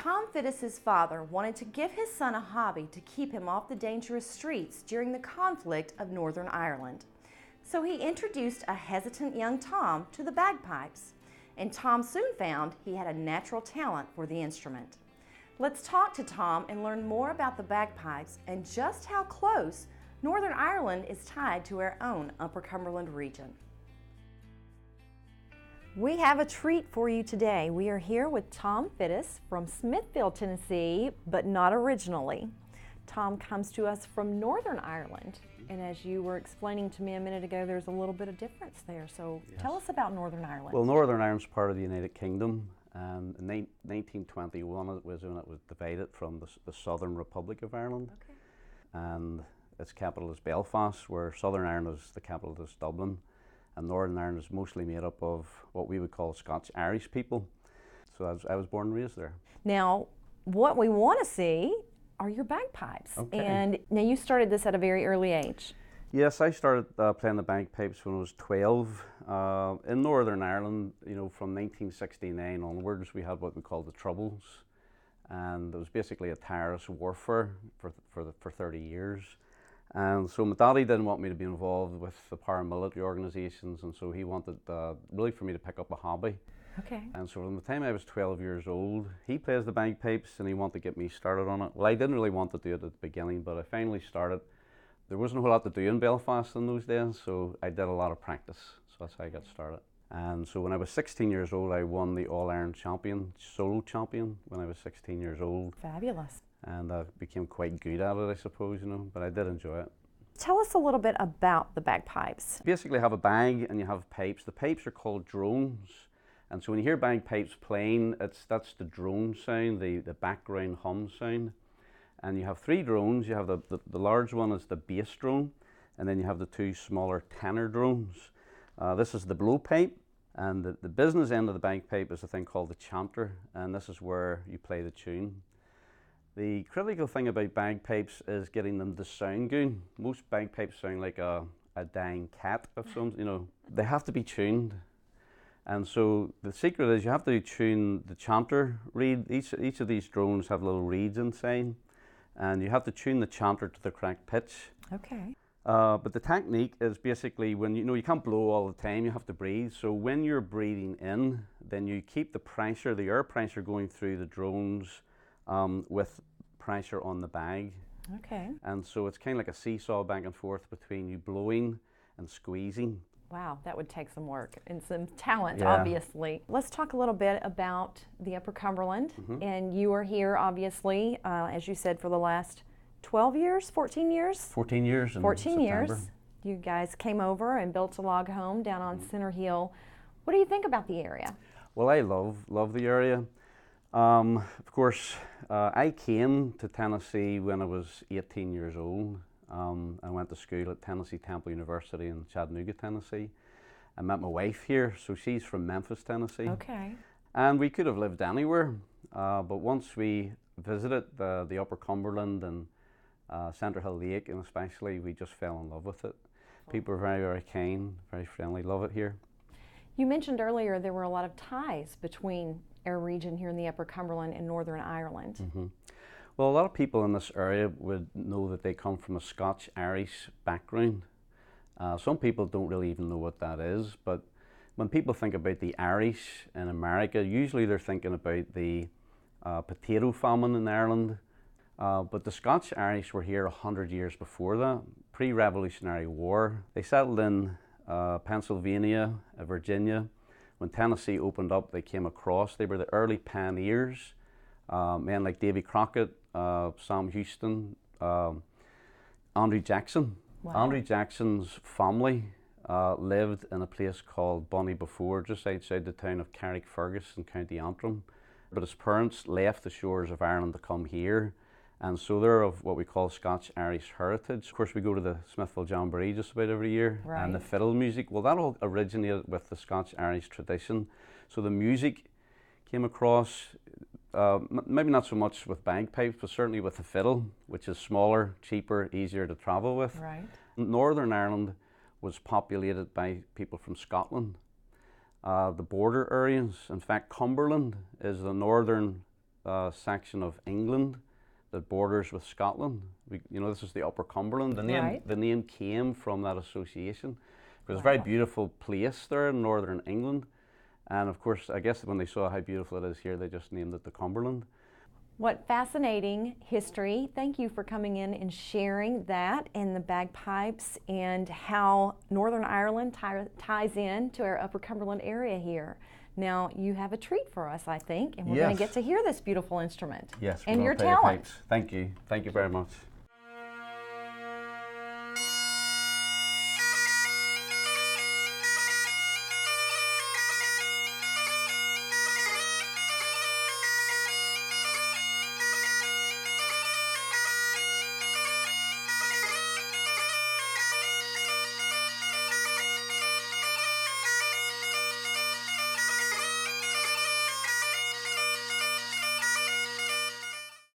Tom Fittis' father wanted to give his son a hobby to keep him off the dangerous streets during the conflict of Northern Ireland. So he introduced a hesitant young Tom to the bagpipes, and Tom soon found he had a natural talent for the instrument. Let's talk to Tom and learn more about the bagpipes and just how close Northern Ireland is tied to our own Upper Cumberland region. We have a treat for you today. We are here with Tom Fittis from Smithfield, Tennessee, but not originally. Tom comes to us from Northern Ireland, and as you were explaining to me a minute ago, there's a little bit of difference there. So yes. Tell us about Northern Ireland. Well, Northern Ireland's part of the United Kingdom, and in 1921 it was when it was divided from the Southern Republic of Ireland. Okay. And its capital is Belfast, where Southern Ireland is the capital is Dublin. And Northern Ireland is mostly made up of what we would call Scots-Irish people. So I was born and raised there. Now, what we want to see are your bagpipes. Okay. And now you started this at a very early age. Yes, I started playing the bagpipes when I was 12. In Northern Ireland, you know, from 1969 onwards, we had what we call the Troubles. And it was basically a terrorist warfare for 30 years. And so my daddy didn't want me to be involved with the paramilitary organisations, and so he wanted really for me to pick up a hobby. Okay. And so from the time I was 12 years old, he plays the bagpipes and he wanted to get me started on it. Well, I didn't really want to do it at the beginning, but I finally started. There wasn't a whole lot to do in Belfast in those days, so I did a lot of practice. So that's how I got started. And so when I was 16 years old, I won the All-Ireland champion, solo champion, when I was 16 years old. Fabulous. And I became quite good at it, I suppose, you know, but I did enjoy it. Tell us a little bit about the bagpipes. Basically, you have a bag and you have pipes. The pipes are called drones. And so when you hear bagpipes playing, that's the drone sound, the background hum sound. And you have three drones. You have the large one is the bass drone, and then you have the two smaller tenor drones. This is the blowpipe, and the business end of the bagpipe is a thing called the chanter, and this is where you play the tune. The critical thing about bagpipes is getting them to sound good. Most bagpipes sound like a dying cat of some, you know. They have to be tuned. And so the secret is you have to tune the chanter reed. Each of these drones have little reeds inside, and you have to tune the chanter to the correct pitch. Okay. But the technique is basically when you can't blow all the time, you have to breathe. So when you're breathing in, then you keep the pressure, the air pressure going through the drones with pressure on the bag. Okay. And so it's kind of like a seesaw back and forth between you blowing and squeezing. Wow, that would take some work and some talent, Yeah. obviously. Let's talk a little bit about the Upper Cumberland. Mm-hmm. And you are here, obviously, as you said, for the last 12 years, 14 years? 14 years in 14 September. years. You guys came over and built a log home down on Center Hill. What do you think about the area? Well, I love the area. Of course, I came to Tennessee when I was 18 years old. I went to school at Tennessee Temple University in Chattanooga, Tennessee. I met my wife here, so she's from Memphis, Tennessee. Okay. And we could have lived anywhere, but once we visited the Upper Cumberland and Center Hill Lake, and especially, we just fell in love with it. People are very, very kind, very friendly, love it here. You mentioned earlier there were a lot of ties between our region here in the Upper Cumberland and Northern Ireland. Mm-hmm. Well, a lot of people in this area would know that they come from a Scotch-Irish background. Some people don't really even know what that is, but when people think about the Irish in America, usually they're thinking about the potato famine in Ireland. But the Scotch-Irish were here 100 years before that, pre-Revolutionary War. They settled in Pennsylvania, Virginia. When Tennessee opened up, they came across. They were the early pioneers. Men like Davy Crockett, Sam Houston, Andrew Jackson. Wow. Andrew Jackson's family lived in a place called Bonnybefore, just outside the town of Carrickfergus in County Antrim. But his parents left the shores of Ireland to come here, and so they're of what we call Scotch-Irish heritage. Of course, we go to the Smithfield Jamboree just about every year, right. And the fiddle music, well, that all originated with the Scotch-Irish tradition. So the music came across, maybe not so much with bagpipes, but certainly with the fiddle, which is smaller, cheaper, easier to travel with. Right. Northern Ireland was populated by people from Scotland. The border areas, in fact, Cumberland is the northern section of England that borders with Scotland. This is the Upper Cumberland. The name came from that association. It was a very beautiful place there in northern England. And of course, I guess when they saw how beautiful it is here, they just named it the Cumberland. What fascinating history. Thank you for coming in and sharing that and the bagpipes and how Northern Ireland ties in to our Upper Cumberland area here. Now, you have a treat for us, I think, and we're going to get to hear this beautiful instrument. Yes, and your talent. Thank you. Thank you very much.